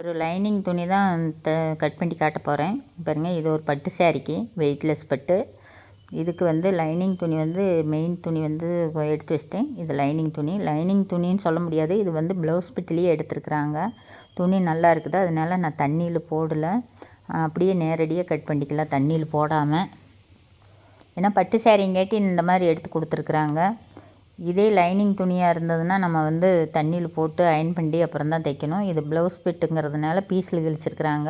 ஒரு லைனிங் துணி தான் கட் பண்ணி காட்ட போகிறேன். பாருங்கள், இது ஒரு பட்டு சாரிக்கு வெயிட்லெஸ் பட்டு. இதுக்கு வந்து லைனிங் துணி வந்து மெயின் துணி வந்து எடுத்து வச்சிட்டேன். இது லைனிங் துணின்னு சொல்ல முடியாது. இது வந்து ப்ளவுஸ் பிட்லேயே எடுத்துருக்குறாங்க. துணி நல்லா இருக்குது, அதனால நான் தண்ணியில் போடலை. அப்படியே நேரடியாக கட் பண்ணிக்கலாம் தண்ணியில் போடாமல். ஏன்னா பட்டு சாரிங்காட்டி இந்த மாதிரி எடுத்து கொடுத்துருக்குறாங்க. இதே லைனிங் துணியாக இருந்ததுன்னா நம்ம வந்து தண்ணியில் போட்டு அயன் பண்ணி அப்புறம் தான் தைக்கணும். இது ப்ளவுஸ் பிட்டுங்கிறதுனால பீஸில் கிழிச்சிருக்கிறாங்க.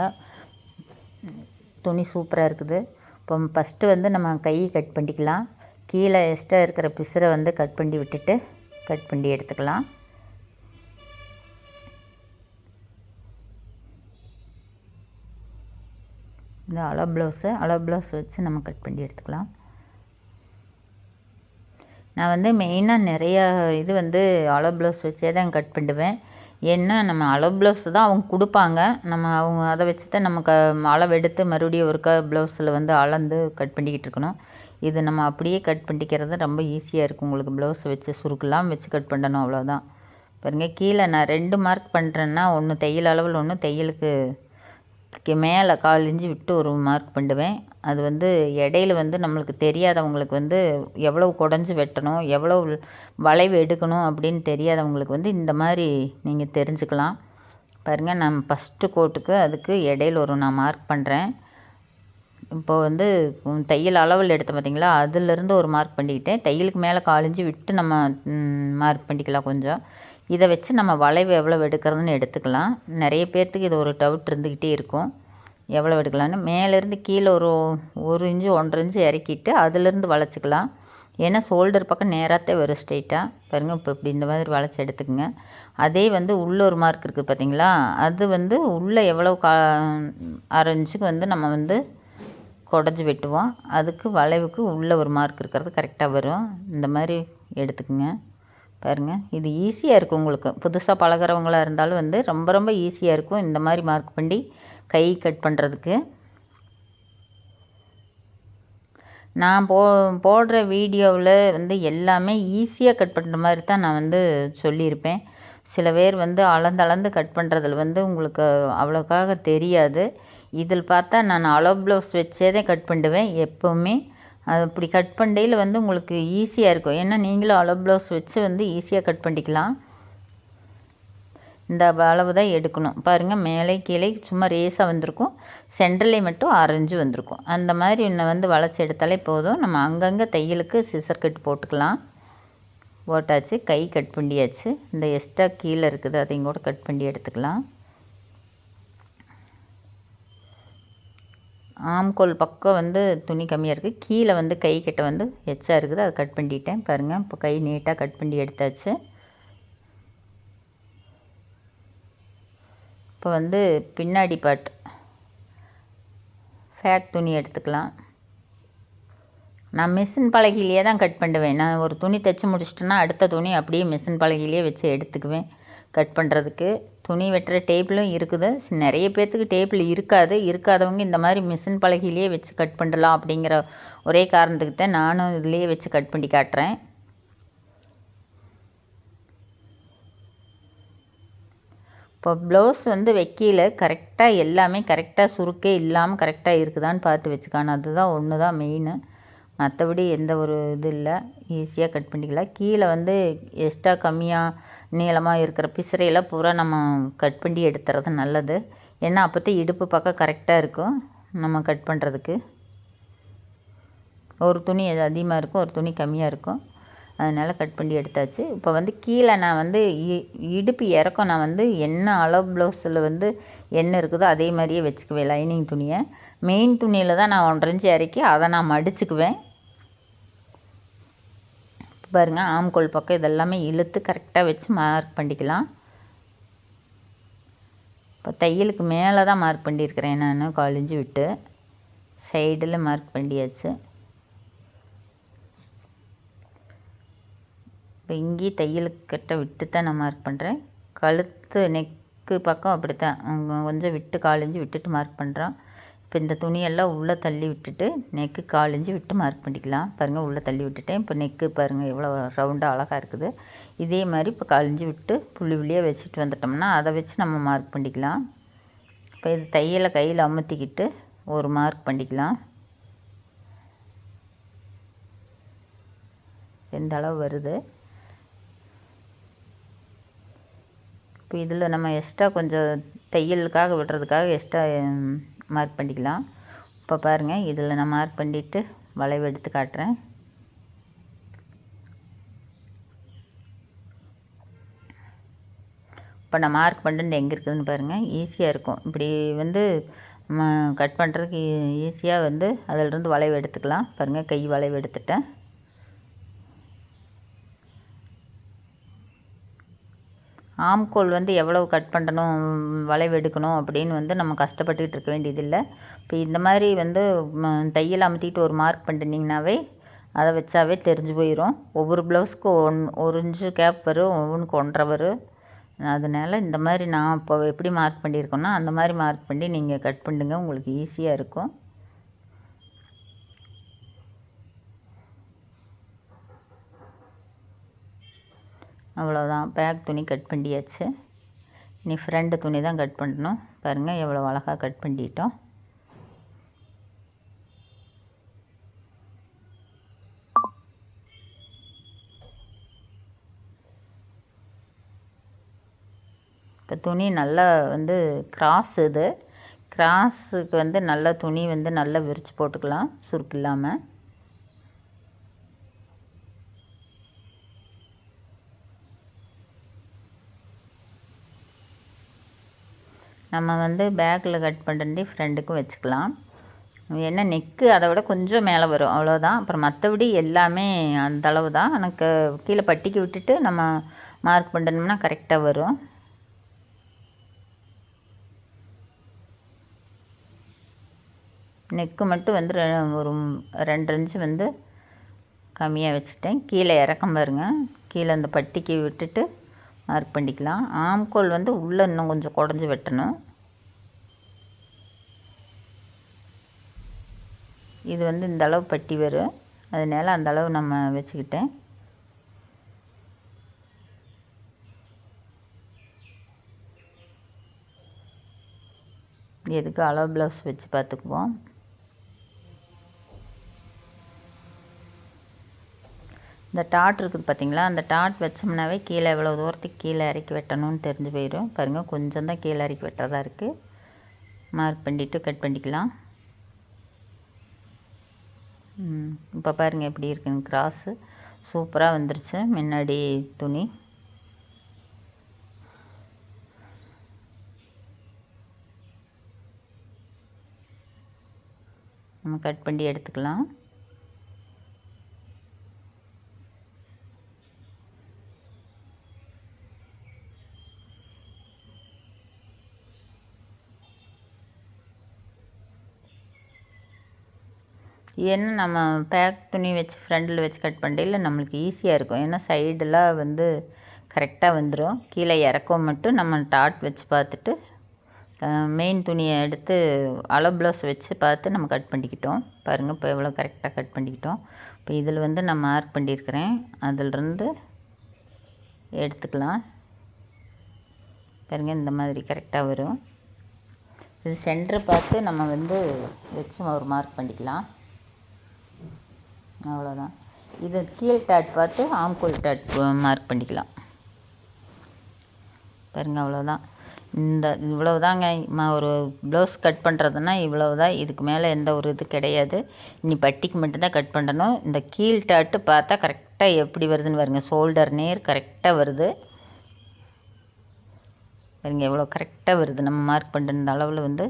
துணி சூப்பராக இருக்குது. இப்போ ஃபஸ்ட்டு வந்து நம்ம கையை கட் பண்ணிக்கலாம். கீழே எக்ஸ்ட்ரா இருக்கிற பிசுரை வந்து கட் பண்ணி விட்டுட்டு கட் பண்ணி எடுத்துக்கலாம். இந்த அளவு ப்ளவுஸ் வச்சு நம்ம கட் பண்ணி எடுத்துக்கலாம். நான் வந்து மெயினாக நிறையா இது வந்து அளவு ப்ளவுஸ் வச்சே தான் கட் பண்ணுவேன். ஏன்னா நம்ம அளவு ப்ளவுஸ் தான் அவங்க கொடுப்பாங்க. அவங்க அதை வச்சு தான் நமக்கு அளவு எடுத்து மறுபடியும் ஒருக்கா ப்ளவுஸில் வந்து அளந்து கட் பண்ணிக்கிட்டு இருக்கணும். இது நம்ம அப்படியே கட் பண்ணிக்கிறது ரொம்ப ஈஸியாக இருக்கும். உங்களுக்கு ப்ளவுஸ் வச்சு சுருக்கலாம் வச்சு கட் பண்ணணும், அவ்வளோதான். பாருங்கள், கீழே நான் 2 மார்க் பண்ணுறேன்னா, ஒன்று தையல் அளவில், ஒன்று தையலுக்கு மேலே 1/4 இன்ச்சு விட்டு ஒரு மார்க் பண்ணுவேன். அது வந்து இடையில வந்து நம்மளுக்கு தெரியாதவங்களுக்கு வந்து எவ்வளவு குடஞ்சி வெட்டணும், எவ்வளவு வளைவு எடுக்கணும் அப்படின்னு தெரியாதவங்களுக்கு வந்து இந்த மாதிரி நீங்கள் தெரிஞ்சுக்கலாம். பாருங்கள், நான் ஃபஸ்ட்டு கோட்டுக்கு அதுக்கு இடையில நான் மார்க் பண்ணுறேன். இப்போ வந்து தையல் அளவில் எடுத்த பார்த்திங்களா, அதிலேருந்து ஒரு மார்க் பண்ணிக்கிட்டேன். தையலுக்கு மேலே 1/4 இன்ச்சு விட்டு நம்ம மார்க் பண்ணிக்கலாம் கொஞ்சம். இதை வச்சு நம்ம வளைவு எவ்வளோ எடுக்கிறதுன்னு எடுத்துக்கலாம். நிறைய பேர்த்துக்கு இது ஒரு டவுட் இருந்துக்கிட்டே இருக்கும், எவ்வளோ எடுக்கலான்னு. மேலேருந்து கீழே ஒரு இன்ச்சு 1.5 இன்ச்சு இறக்கிட்டு அதிலேருந்து வளைச்சிக்கலாம். ஏன்னா ஷோல்டர் பக்கம் நேராகத்தே வரும் ஸ்ட்ரெயிட்டாக. பாருங்கள், இப்போ இப்படி இந்த மாதிரி வளைச்சி எடுத்துக்குங்க. அதே வந்து உள்ளே ஒரு மார்க் இருக்குது பார்த்திங்களா, அது வந்து உள்ளே எவ்வளோ 1/2 இன்ச்சுக்கு வந்து நம்ம வந்து குடஞ்சி வெட்டுவோம். அதுக்கு வளைவுக்கு உள்ளே ஒரு மார்க் இருக்கிறது கரெக்டாக வரும். இந்த மாதிரி எடுத்துக்குங்க. பாருங்கள், இது ஈஸியாக இருக்கும். உங்களுக்கு புதுசாக பழகிறவங்களாக இருந்தாலும் வந்து ரொம்ப ரொம்ப ஈஸியாக இருக்கும் இந்த மாதிரி மார்க் பண்ணி கை கட் பண்ணுறதுக்கு. நான் போடுற வீடியோவில் வந்து எல்லாமே ஈஸியாக கட் பண்ணுற மாதிரி தான் நான் வந்து சொல்லியிருப்பேன். சில பேர் வந்து அளந்து கட் பண்ணுறதுல வந்து உங்களுக்கு அவ்வளோக்காக தெரியாது. இதில் பார்த்தா நான் அளவு ப்ளவுஸ் வச்சே தான் கட் பண்ணுவேன் எப்போவுமே. அது அப்படி கட் பண்ணையில் வந்து உங்களுக்கு ஈஸியாக இருக்கும். ஏன்னா நீங்களும் அளவு ப்ளவுஸ் வச்சு வந்து ஈஸியாக கட் பண்ணிக்கலாம். இந்த அளவு தான் எடுக்கணும். பாருங்கள், மேலே கீழே சும்மா ரேஸாக வந்திருக்கும், சென்டர்லேயே மட்டும் 1/2 இன்ச்சு வந்திருக்கும். அந்த மாதிரி இன்னும் வந்து வளைச்சி எடுத்தாலே போதும். நம்ம அங்கங்கே தையலுக்கு சிசர் கட் போட்டுக்கலாம். போட்டாச்சு, கை கட் பண்ணியாச்சு. இந்த எக்ஸ்ட்ரா கீழே இருக்குது அதையும் கூட கட் பண்ணி எடுத்துக்கலாம். ஆம்கோல் பக்கம் வந்து துணி கம்மியாக இருக்குது, கீழே வந்து கை கிட்ட வந்து எச்சா இருக்குது, அதை கட் பண்ணிட்டேன். பாருங்கள், இப்போ கை நீட்டாக கட் பண்ணி எடுத்தாச்சு. இப்போ வந்து பின்னாடி பாட்டு ஃபேக் துணி எடுத்துக்கலாம். நான் மிஷின் பலகையிலே தான் கட் பண்ணுவேன். நான் ஒரு துணி தைச்சி முடிச்சிட்டேன்னா அடுத்த துணி அப்படியே மிஷின் பலகையிலே வச்சு எடுத்துக்குவேன் கட் பண்ணுறதுக்கு. துணி வெட்டுற டேபிளும் இருக்குது. நிறைய பேர்த்துக்கு டேபிள் இருக்காதவங்க இந்த மாதிரி மிஷின் பலகையிலே வச்சு கட் பண்ணலாம் அப்படிங்கிற ஒரே காரணத்துக்கு தான் நானும் இதுலேயே வச்சு கட் பண்ணி காட்டுறேன். இப்போ ப்ளவுஸ் வந்து வைக்கையில் கரெக்டாக எல்லாமே கரெக்டாக சுருக்கே இல்லாமல் கரெக்டாக இருக்குதான்னு பார்த்து வச்சுக்காணும். அதுதான் ஒன்று தான் மெயின். மற்றபடி எந்த ஒரு இது இல்லை, ஈஸியாக கட் பண்ணிக்கலாம். கீழே வந்து எக்ஸ்ட்ரா கம்மியாக நீளமாக இருக்கிற பிசுரையெல்லாம் பூரா நம்ம கட் பண்ணி எடுத்துறது நல்லது. ஏன்னா அப்போதான் இடுப்பு பக்கம் கரெக்டாக இருக்கும் நம்ம கட் பண்ணுறதுக்கு. ஒரு துணி அதிகமாக இருக்கும், ஒரு துணி கம்மியாக இருக்கும், அதனால் கட் பண்ணி எடுத்தாச்சு. இப்போ வந்து கீழே நான் வந்து இடுப்பு இறக்கம் நான் வந்து என்ன அளவு ப்ளவுஸில் வந்து என்ன இருக்குதோ அதே மாதிரியே வச்சுக்குவேன். லைனிங் துணியை மெயின் துணியில் தான் நான் 1.5 இன்ச்சு இறக்கி அதை நான் மடிச்சுக்குவேன். பாருங்கள், ஆம்கோல் பக்கம் இதெல்லாமே இழுத்து கரெக்டாக வச்சு மார்க் பண்ணிக்கலாம். இப்போ தையலுக்கு மேலே தான் மார்க் பண்ணியிருக்கிறேன் நான் 1/4 இன்ச்சு விட்டு. சைடில் மார்க் பண்ணியாச்சு. இப்போ இங்கேயும் தையலுக்கிட்ட விட்டு தான் நான் மார்க் பண்ணுறேன். கழுத்து நெக்கு பக்கம் அப்படித்தான் கொஞ்சம் விட்டு 1/4 இன்ச்சு விட்டுட்டு மார்க் பண்ணுறோம். இப்போ இந்த துணியெல்லாம் உள்ளே தள்ளி விட்டுட்டு நெக்கு 1/4 இன்ச்சு விட்டு மார்க் பண்ணிக்கலாம். பாருங்கள், உள்ளே தள்ளி விட்டுட்டேன். இப்போ நெக்கு பாருங்கள் எவ்வளோ ரவுண்டாக அழகாக இருக்குது. இதே மாதிரி இப்போ 1/4 இன்ச்சு விட்டு புள்ளியாக வச்சுட்டு வந்துட்டோம்னா அதை வச்சு நம்ம மார்க் பண்ணிக்கலாம். இப்போ இது தையலை கையில் அமுத்திக்கிட்டு ஒரு மார்க் பண்ணிக்கலாம். எந்த அளவு வருது. இப்போ இதில் நம்ம எக்ஸ்ட்ரா கொஞ்சம் தையலுக்காக விடுறதுக்காக எக்ஸ்ட்ரா மார்க் பண்ணிக்கலாம். இப்போ பாருங்கள், இதில் நான் மார்க் பண்ணிவிட்டு வளைவு எடுத்து காட்டுறேன். இப்போ நான் மார்க் பண்ணுறது எங்கே இருக்குதுன்னு பாருங்கள். ஈஸியாக இருக்கும். இப்படி வந்து கட் பண்ணுறதுக்கு ஈஸியாக வந்து அதிலிருந்து வளைவு எடுத்துக்கலாம். பாருங்கள், கை வளைவு எடுத்துட்டேன். ஆம்கோல் வந்து எவ்வளவு கட் பண்ணணும், வளைவு எடுக்கணும் அப்படின்னு வந்து நம்ம கஷ்டப்பட்டுக்கிட்டு இருக்க வேண்டியதில்லை. இப்போ இந்த மாதிரி வந்து தையல் அமுத்திட்டு ஒரு மார்க் பண்ணிட்டீங்கன்னாவே அதை வச்சாவே தெரிஞ்சு போயிடும். ஒவ்வொரு ப்ளவுஸ்க்கும் 1 இன்ச்சு கேப் வரும், ஒவ்வொன்றுக்கு 1.5 வரும். அதனால் இந்த மாதிரி நான் இப்போ எப்படி மார்க் பண்ணியிருக்கோன்னா அந்த மாதிரி மார்க் பண்ணி நீங்கள் கட் பண்ணுங்க, உங்களுக்கு ஈஸியாக இருக்கும். அவ்வளோதான், பேக் துணி கட் பண்ணியாச்சு. இனி ஃப்ரண்ட் துணி தான் கட் பண்ணணும். பாருங்கள் எவ்வளோ அழகாக கட் பண்ணிட்டோம். இப்போ துணி நல்லா வந்து கிராஸுக்கு வந்து நல்லா துணி வந்து நல்லா விரித்து போட்டுக்கலாம், சுருக்கு இல்லாமல். நம்ம வந்து பேக்கில் கட் பண்ணுறது ஃப்ரண்ட்டுக்கும் வச்சுக்கலாம். என்ன நெக்கு அதை விட கொஞ்சம் மேலே வரும், அவ்வளோதான். அப்புறம் மற்றபடி எல்லாமே அந்த அளவு தான். எனக்கு கீழே பட்டிக்கு விட்டுட்டு நம்ம மார்க் பண்ணணும்னா கரெக்டாக வரும். நெக்கு மட்டும் வந்து ஒரு 2 இன்ச்சு வந்து கம்மியாக வச்சுட்டேன். கீழே இறக்கம் பாருங்கள், கீழே அந்த பட்டிக்கு விட்டுட்டு மார்க் பண்ணிக்கலாம். ஆம்கோல் வந்து உள்ளே இன்னும் கொஞ்சம் குடஞ்சி வெட்டணும். இது வந்து இந்த அளவு பட்டி வரும், அதனால அந்த அளவு நம்ம வச்சுக்கிட்டேன். எதுக்கு அளவு ப்ளவுஸ் வச்சு பார்த்துக்குவோம். இந்த டாட் இருக்குது பார்த்திங்களா, அந்த டாட் வச்சோம்னாவே கீழே எவ்வளோ தூரத்துக்கு கீழே இறக்கி வெட்டணும்னு தெரிஞ்சு போயிடும். பாருங்கள், கொஞ்சம் தான் கீழே இறக்கி வெட்டுறதா இருக்குது. மார்க் பண்ணிவிட்டு கட் பண்ணிக்கலாம். இப்போ பாருங்கள் எப்படி இருக்குன்னு, கிராஸு சூப்பராக வந்துருச்சு. முன்னாடி துணி நம்ம கட் பண்ணி எடுத்துக்கலாம். ஏன்னா நம்ம பேக் துணி வச்சு ஃப்ரண்டில் வச்சு கட் பண்ணல நம்மளுக்கு ஈஸியாக இருக்கும். ஏன்னா சைடெல்லாம் வந்து கரெக்டாக வந்துடும். கீழே இறக்கம் மட்டும் நம்ம டாட் வச்சு பார்த்துட்டு மெயின் துணியை எடுத்து அளவு ப்ளவுஸ் வச்சு பார்த்து நம்ம கட் பண்ணிக்கிட்டோம். பாருங்கள், இப்போ எவ்வளோ கரெக்டாக கட் பண்ணிக்கிட்டோம். இப்போ இதில் வந்து நான் மார்க் பண்ணியிருக்கிறேன், அதிலிருந்து எடுத்துக்கலாம். பாருங்கள், இந்த மாதிரி கரெக்டாக வரும். இது சென்டரை பார்த்து நம்ம வந்து வச்சு ஒரு மார்க் பண்ணிக்கலாம். அவ்வளோதான். இது கீழ் டாட் பார்த்து ஆம்கோல் டாட் மார்க் பண்ணிக்கலாம். பாருங்கள், அவ்வளோதான். இவ்வளவு தாங்க. ஒரு ப்ளவுஸ் கட் பண்ணுறதுன்னா இவ்வளவு தான். இதுக்கு மேலே எந்த ஒரு இது கிடையாது. இனி பட்டிக்கு மட்டும்தான் கட் பண்ணணும். இந்த கீழ் டாட்டு பார்த்தா கரெக்டாக எப்படி வருதுன்னு பாருங்க, ஷோல்டர் நேர் கரெக்டாக வருது. பாருங்க எவ்வளோ கரெக்டாக வருது. நம்ம மார்க் பண்ணுற அளவில் வந்து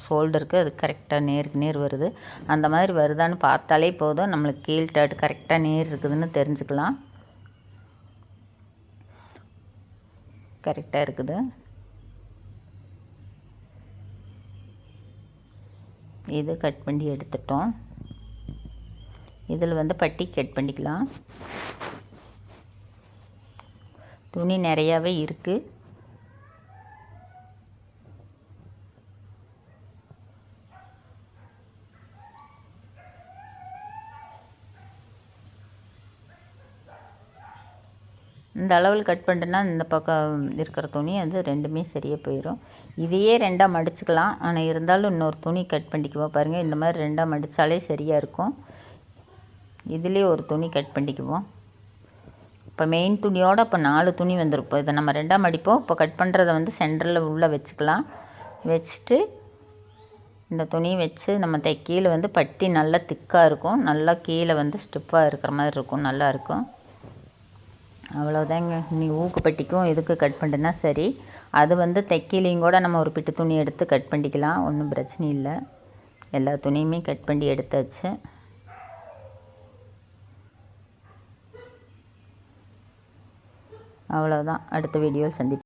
ஷோல்டருக்கு அது கரெக்டாக நேருக்கு நேர் வருது. அந்த மாதிரி வருதான்னு பார்த்தாலே போதும், நம்மளுக்கு கீழ் டாட் கரெக்டாக நேர் இருக்குதுன்னு தெரிஞ்சுக்கலாம். கரெக்டாக இருக்குது. இது கட் பண்ணி எடுத்துட்டோம். இதில் வந்து பட்டி கட் பண்ணிக்கலாம். துணி நிறையாவே இருக்குது. இந்த அளவில் கட் பண்ணிட்டேன்னா இந்த பக்கம் இருக்கிற துணி அது ரெண்டுமே சரியாக போயிடும். இதையே 2ஆக மடிச்சுக்கலாம். ஆனால் இருந்தாலும் இன்னொரு துணி கட் பண்ணிக்குவோம். பாருங்கள், இந்த மாதிரி 2ஆக மடித்தாலே சரியாக இருக்கும். இதுலேயே ஒரு துணி கட் பண்ணிக்குவோம். இப்போ மெயின் துணியோடு இப்போ 4 துணி வந்துருப்போம். இதை நம்ம 2ஆக மடிப்போம். இப்போ கட் பண்ணுறதை வந்து சென்டரில் உள்ளே வச்சுக்கலாம். வச்சுட்டு இந்த துணியை வச்சு நம்ம கீழே வந்து பட்டி நல்லா திக்காக இருக்கும். நல்லா கீழே வந்து ஸ்டிப்பாக இருக்கிற மாதிரி இருக்கும். நல்லாயிருக்கும். அவ்வளோதாங்க. நீ ஊக்கு பட்டிக்கும் இதுக்கு கட் பண்ணிட்டேன்னா சரி. அது வந்து தைக்கீலையும் கூட நம்ம ஒரு பிட்டு துணி எடுத்து கட் பண்ணிக்கலாம். ஒன்றும் பிரச்சனை இல்லை. எல்லா துணியுமே கட் பண்ணி எடுத்தாச்சு. அவ்வளோதான். அடுத்த வீடியோவில் சந்திப்போம்.